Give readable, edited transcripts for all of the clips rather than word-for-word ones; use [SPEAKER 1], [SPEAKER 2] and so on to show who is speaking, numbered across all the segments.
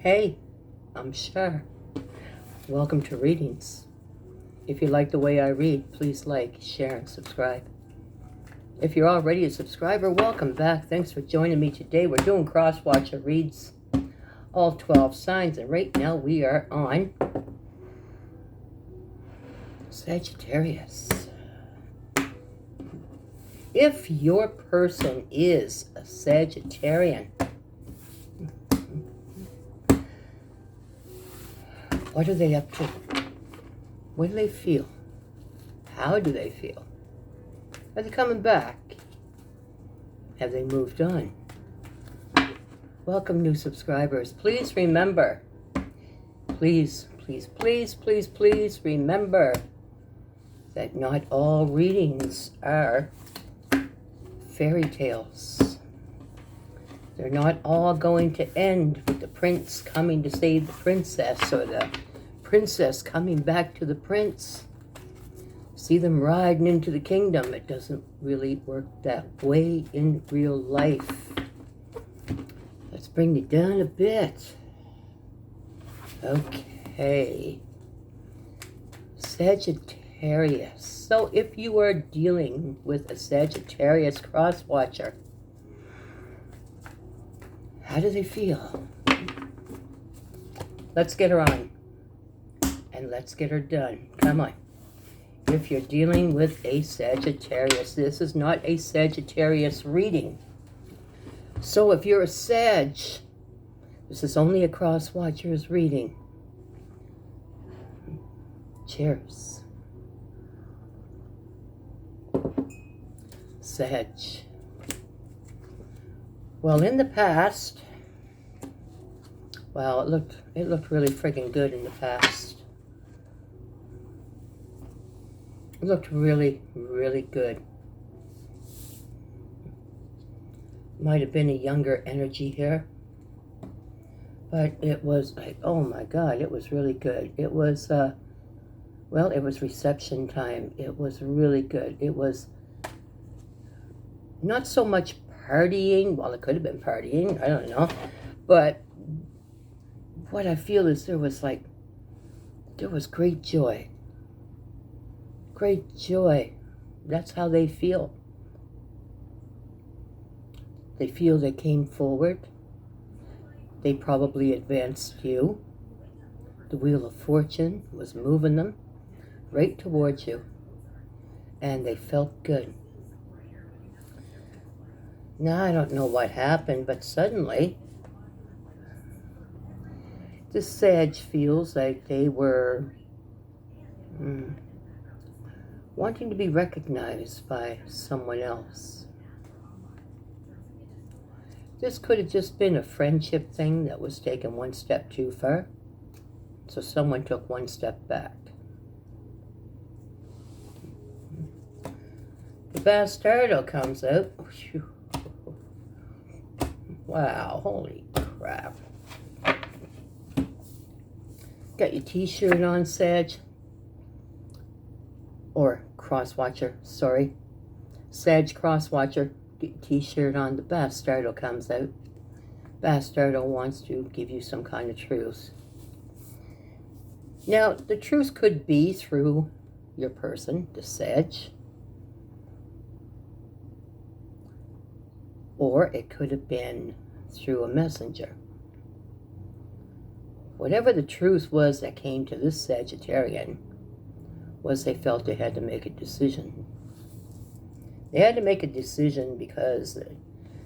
[SPEAKER 1] Hey, I'm Char. Welcome to Readings. If you like the way I read, please like, share, and subscribe. If you're already a subscriber, welcome back. Thanks for joining me today. We're doing Crosswatcher Reads, all 12 signs, and right now we are on Sagittarius. If your person is a Sagittarian, what are they up to? What do they feel? How do they feel? Are they coming back? Have they moved on? Welcome, new subscribers. Please remember, please remember that not all readings are fairy tales. They're not all going to end with the prince coming to save the princess or the princess coming back to the prince. See them riding into the kingdom. It doesn't really work that way in real life. Let's bring it down a bit. Okay. Sagittarius. So if you are dealing with a Sagittarius crosswatcher, how do they feel? Let's get her on. And let's get her done. Come on. If you're dealing with a Sagittarius, this is not a Sagittarius reading. So if you're a Sag, this is only a crosswatcher's reading. Cheers. Sag. Well, in the past, well, it looked really friggin' good in the past. It looked really, really good. Might have been a younger energy here. But it was like, oh my God, it was really good. It was, well, it was reception time. It was really good. It was not so much partying. Well, it could have been partying. I don't know. But what I feel is there was great joy. Great joy. That's how they feel. They feel they came forward. They probably advanced you. The Wheel of Fortune was moving them right towards you. And they felt good. Now, I don't know what happened, but suddenly, this Sag feels like they were wanting to be recognized by someone else. This could have just been a friendship thing that was taken one step too far. So someone took one step back. The Bastardo comes out. Wow, holy crap. Got your t-shirt on, Sag. Or crosswatcher, sorry. Sag crosswatcher, get your t-shirt on. The Bastardo comes out. Bastardo wants to give you some kind of truth. Now, the truth could be through your person, the Sag. Or it could have been through a messenger. Whatever the truth was that came to this Sagittarian was they felt they had to make a decision. They had to make a decision because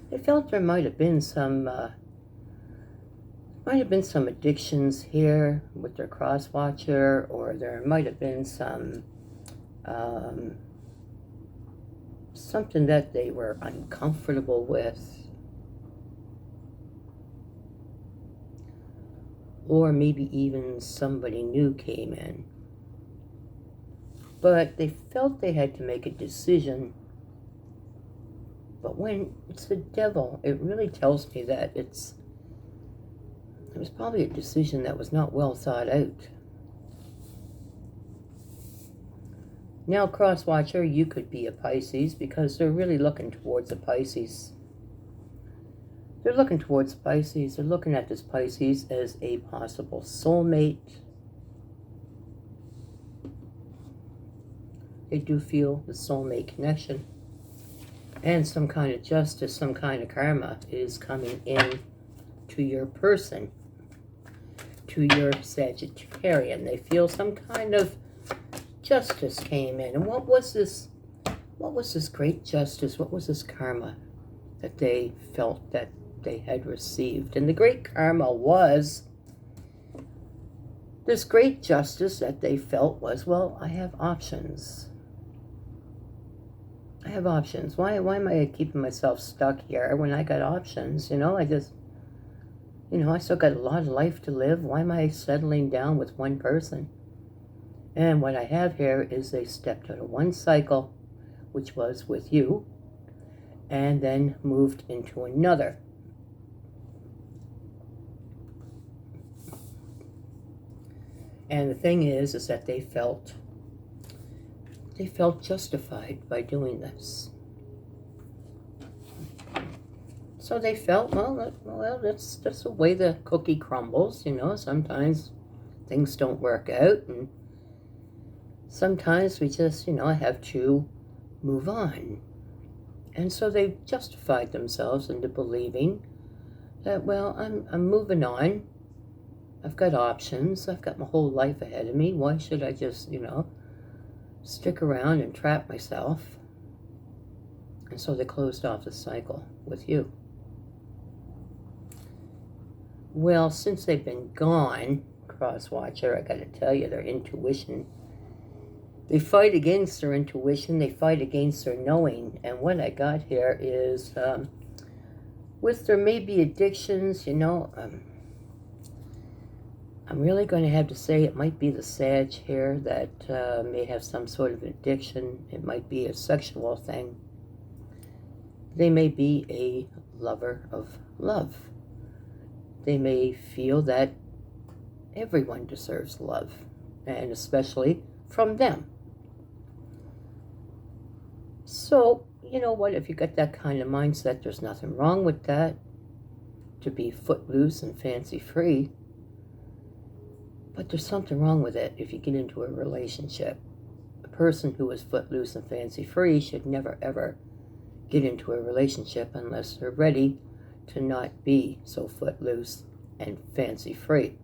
[SPEAKER 1] they felt there might have been some addictions here with their crosswatcher, or there might have been some something that they were uncomfortable with, or maybe even somebody new came in. But they felt they had to make a decision. But when it's the devil, it really tells me that it was probably a decision that was not well thought out. Now, crosswatcher, you could be a Pisces because they're really looking towards a Pisces. They're looking towards Pisces. They're looking at this Pisces as a possible soulmate. They do feel the soulmate connection. And some kind of justice, some kind of karma is coming in to your person, to your Sagittarian. They feel some kind of justice came in. And what was this great justice? What was this karma that they felt that they had received? And the great karma was, this great justice that they felt was, well, I have options. I have options. Why am I keeping myself stuck here when I got options? You know, I still got a lot of life to live. Why am I settling down with one person? And what I have here is they stepped out of one cycle, which was with you, and then moved into another. And the thing is that they felt justified by doing this. So they felt, well, that's the way the cookie crumbles, you know. Sometimes things don't work out, and sometimes we just, you know, have to move on. And so they justified themselves into believing that, well, I'm moving on. I've got options. I've got my whole life ahead of me. Why should I just, you know, stick around and trap myself? And so they closed off the cycle with you. Well, since they've been gone, Crosswatcher, I got to tell you, their intuition, they fight against their intuition, they fight against their knowing. And what I got here is, with there may be addictions, you know, I'm really going to have to say it might be the Sag here that may have some sort of addiction. It might be a sexual thing. They may be a lover of love. They may feel that everyone deserves love, and especially from them. So, you know what, if you got that kind of mindset, there's nothing wrong with that, to be footloose and fancy-free. But there's something wrong with it if you get into a relationship. A person who is footloose and fancy-free should never, ever get into a relationship unless they're ready to not be so footloose and fancy-free.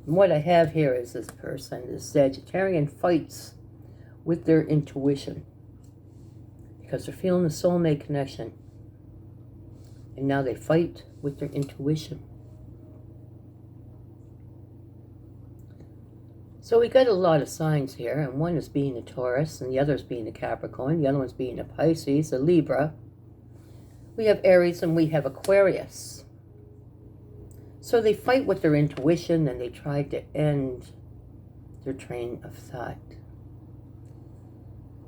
[SPEAKER 1] And what I have here is this person, this Sagittarian, fights with their intuition because they're feeling the soulmate connection. And now they fight with their intuition. So we got a lot of signs here, and one is being a Taurus, and the other is being a Capricorn, the other one's being a Pisces, a Libra. We have Aries, and we have Aquarius. So they fight with their intuition, and they try to end their train of thought.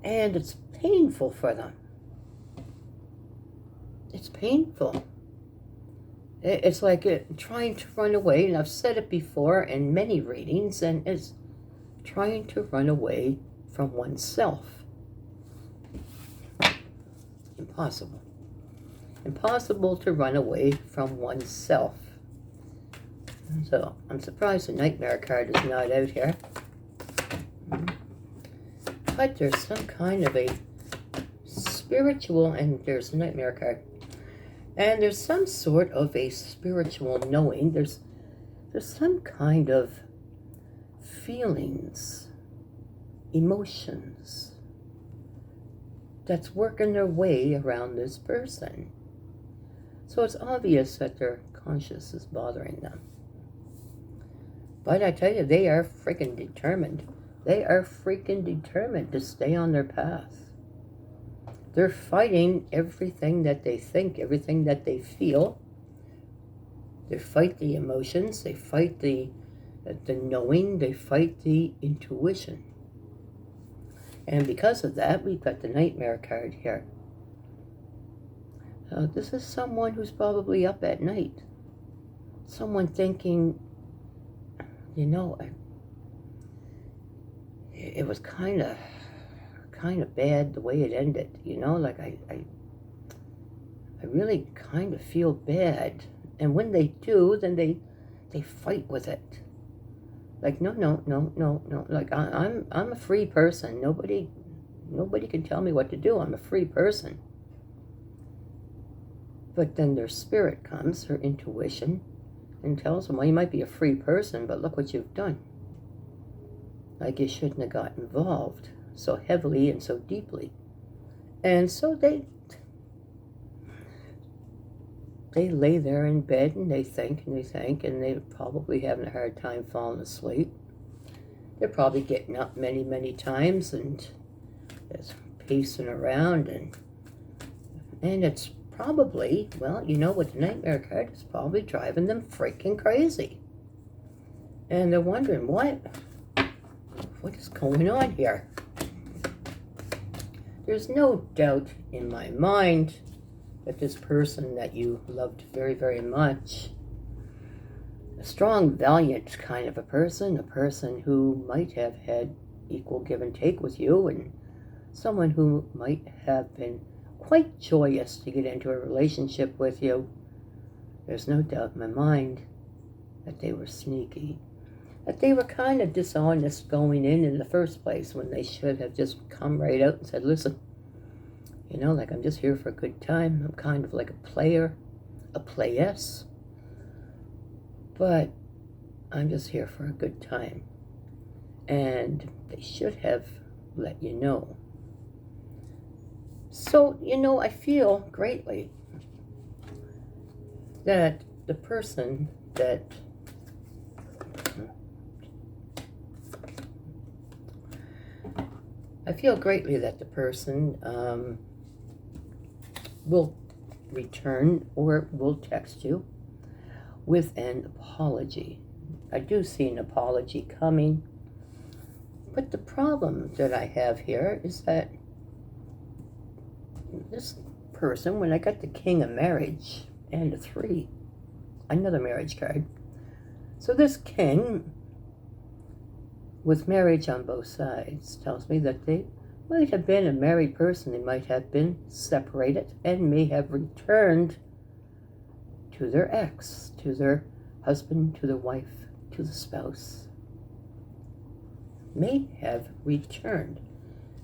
[SPEAKER 1] And it's painful for them. It's painful. It's like trying to run away, and I've said it before in many readings, and it's trying to run away from oneself. Impossible. Impossible to run away from oneself. So I'm surprised the Nightmare card is not out here. But there's some kind of a spiritual, and there's the Nightmare card. And there's some sort of a spiritual knowing. There's some kind of feelings, emotions that's working their way around this person. So it's obvious that their conscience is bothering them. But I tell you, they are freaking determined. They are freaking determined to stay on their path. They're fighting everything that they think, everything that they feel. They fight the emotions, they fight the knowing, they fight the intuition. And because of that, we've got the Nightmare card here. This is someone who's probably up at night. Someone thinking, you know, it was kind of bad the way it ended, you know, like I really kind of feel bad. And when they do, then they fight with it. Like, no. Like, I'm a free person. Nobody can tell me what to do. I'm a free person. But then their spirit comes, their intuition, and tells them, well, you might be a free person, but look what you've done. Like, you shouldn't have got involved so heavily and so deeply. And so they lay there in bed and they think, and they're probably having a hard time falling asleep. They're probably getting up many, many times and just pacing around, and it's probably, well, you know, with the nightmare card, it's probably driving them freaking crazy. And they're wondering, what is going on here? There's no doubt in my mind that this person that you loved very, very much, a strong, valiant kind of a person who might have had equal give and take with you, and someone who might have been quite joyous to get into a relationship with you. There's no doubt in my mind that they were sneaky, that they were kind of dishonest going in the first place, when they should have just come right out and said, listen, you know, like, I'm just here for a good time. I'm kind of like a player, a playess, but I'm just here for a good time. And they should have let you know. So, you know, I feel greatly that the person that will return or will text you with an apology. I do see an apology coming, but the problem that I have here is that this person, when I got the King of Marriage and a 3, another marriage card, so this King with marriage on both sides tells me that they might have been a married person. They might have been separated and may have returned to their ex, to their husband, to their wife, to the spouse. May have returned.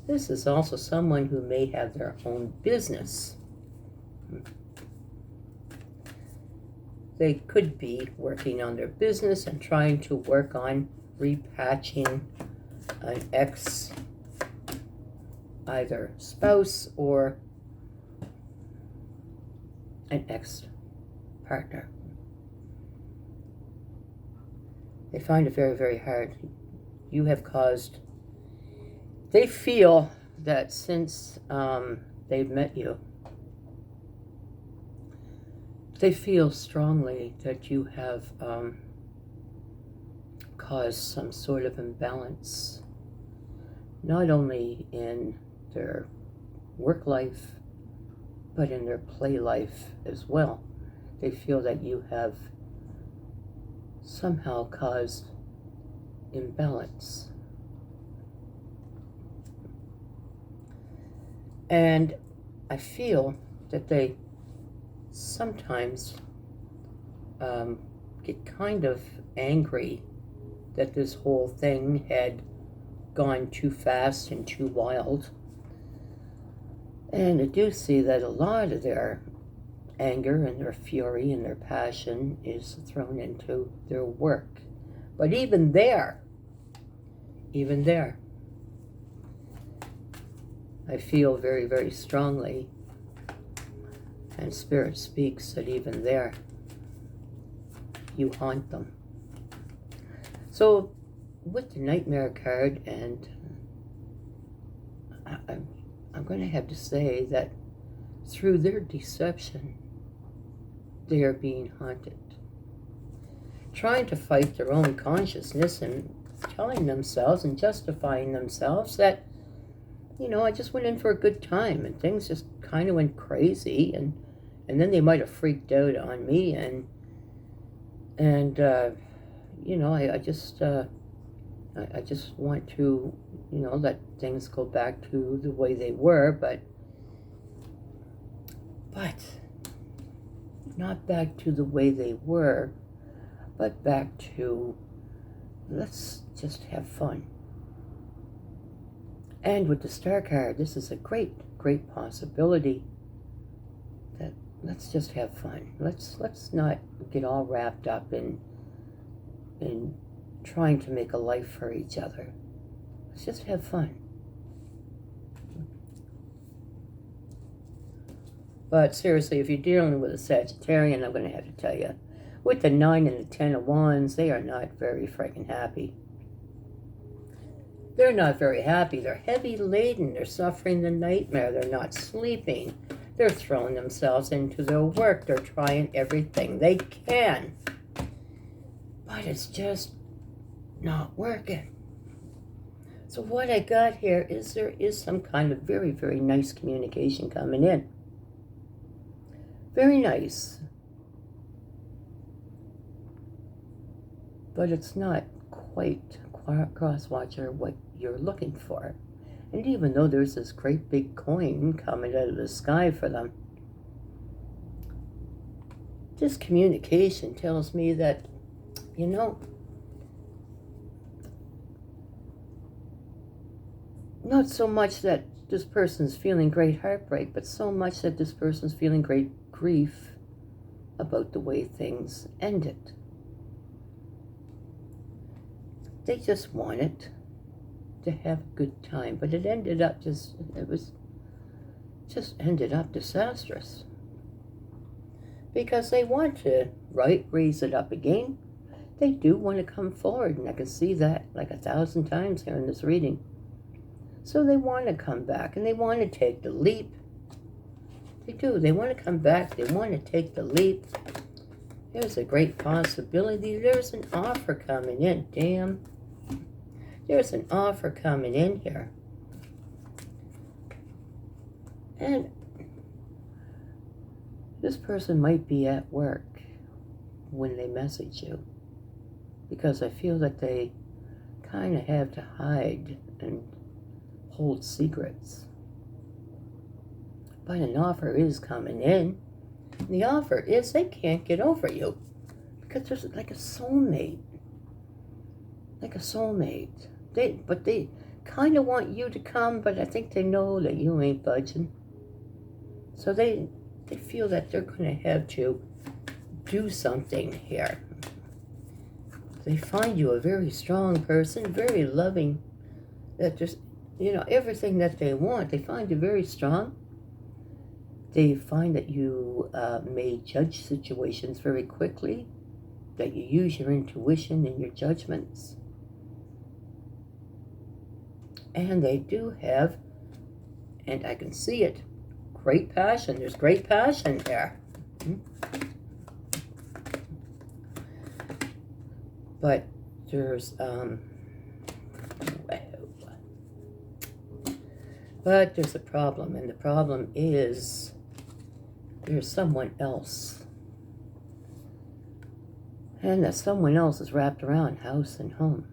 [SPEAKER 1] This is also someone who may have their own business. They could be working on their business and trying to work on repatching an ex, either spouse or an ex-partner. They find it very, very hard. You have caused, they feel that since they've met you, they feel strongly that you have caused some sort of imbalance, not only in their work life, but in their play life as well. They feel that you have somehow caused imbalance. And I feel that they sometimes get kind of angry that this whole thing had gone too fast and too wild. And I do see that a lot of their anger and their fury and their passion is thrown into their work. But even there, I feel very, very strongly, and Spirit speaks that even there, you haunt them. So, with the Nightmare card, and I'm going to have to say that through their deception, they are being haunted. Trying to fight their own consciousness and telling themselves and justifying themselves that, you know, I just went in for a good time and things just kind of went crazy, and then they might have freaked out on me, and you know, I just want to, you know, let things go back to the way they were, but not back to the way they were, but back to, let's just have fun. And with the Star card, this is a great, great possibility that let's just have fun. Let's not get all wrapped up in trying to make a life for each other. Let's just have fun. But seriously, if you're dealing with a Sagittarian, I'm going to have to tell you, with the 9 and the 10 of Wands, they are not very freaking happy. They're not very happy. They're heavy laden. They're suffering the nightmare. They're not sleeping. They're throwing themselves into their work. They're trying everything they can. But it's just not working. So what I got here is there is some kind of very, very nice communication coming in. Very nice. But it's not quite cross-watcher what you're looking for. And even though there's this great big coin coming out of the sky for them, this communication tells me that, you know, not so much that this person's feeling great heartbreak, but so much that this person's feeling great grief about the way things ended. They just wanted to have a good time, but it ended up ended up disastrous. Because they want to, raise it up again. They do want to come forward, and I can see that like 1,000 times here in this reading. So they want to come back, and they want to take the leap. They do. They want to come back. They want to take the leap. There's a great possibility. There's an offer coming in. Damn. There's an offer coming in here. And this person might be at work when they message you, because I feel that they kind of have to hide and hold secrets. But an offer is coming in. The offer is they can't get over you, because there's like a soulmate. Like a soulmate. They kind of want you to come, but I think they know that you ain't budging. So they feel that they're going to have to do something here. They find you a very strong person, very loving, that just, everything that they want. They find you very strong. They find that you may judge situations very quickly, that you use your intuition and your judgments. And they do have, and I can see it, great passion. There's great passion there. But there's, but there's a problem, and the problem is there's someone else. And that someone else is wrapped around house and home.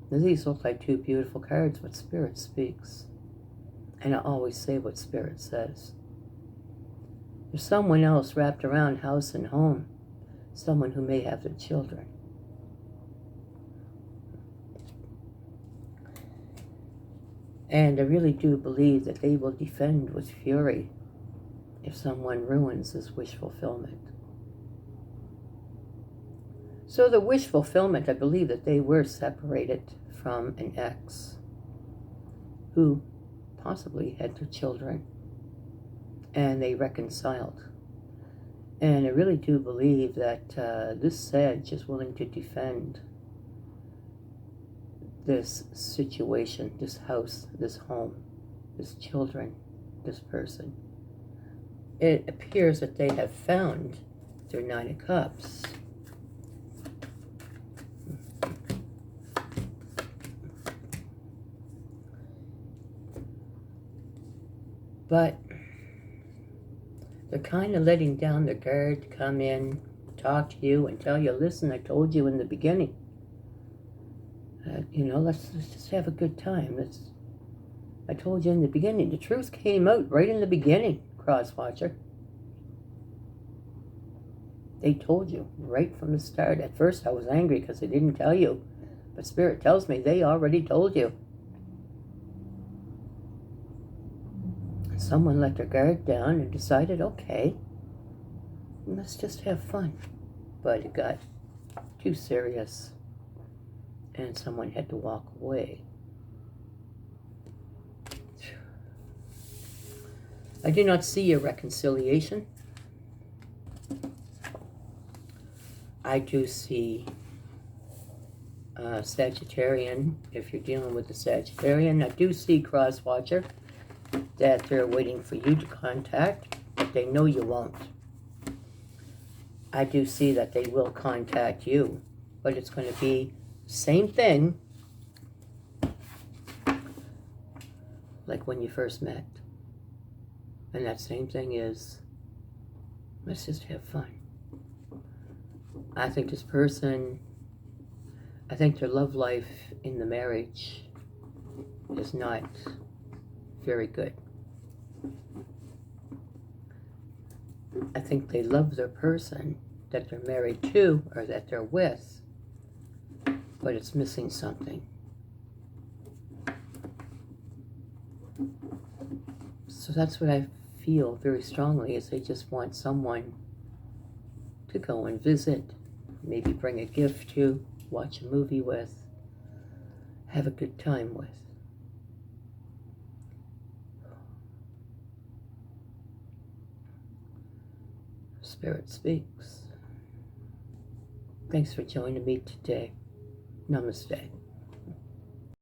[SPEAKER 1] Now, these look like two beautiful cards, but Spirit speaks. And I always say what Spirit says. There's someone else wrapped around house and home. Someone who may have their children. And I really do believe that they will defend with fury if someone ruins this wish fulfillment. So the wish fulfillment, I believe that they were separated from an ex who possibly had their children, and they reconciled. And I really do believe that this Sag is willing to defend this situation, this house, this home, this children, this person. It appears that they have found their 9 of Cups. But they're kind of letting down their guard to come in, talk to you, and tell you, listen, I told you in the beginning. Let's just have a good time. I told you in the beginning. The truth came out right in the beginning. cross-watcher. They told you right from the start. At first I was angry because they didn't tell you. But Spirit tells me they already told you. Someone let their guard down and decided, okay, let's just have fun. But it got too serious and someone had to walk away. I do not see a reconciliation. I do see Sagittarian. If you're dealing with the Sagittarian, I do see cross-watcher that they're waiting for you to contact, but they know you won't. I do see that they will contact you, but it's going to be the same thing like when you first met. And that same thing is, let's just have fun. I think this person, I think their love life in the marriage is not very good. I think they love their person that they're married to or that they're with, but it's missing something. So that's what I feel very strongly, is they just want someone to go and visit, maybe bring a gift to, watch a movie with, have a good time with. Spirit speaks. Thanks for joining me today. Namaste.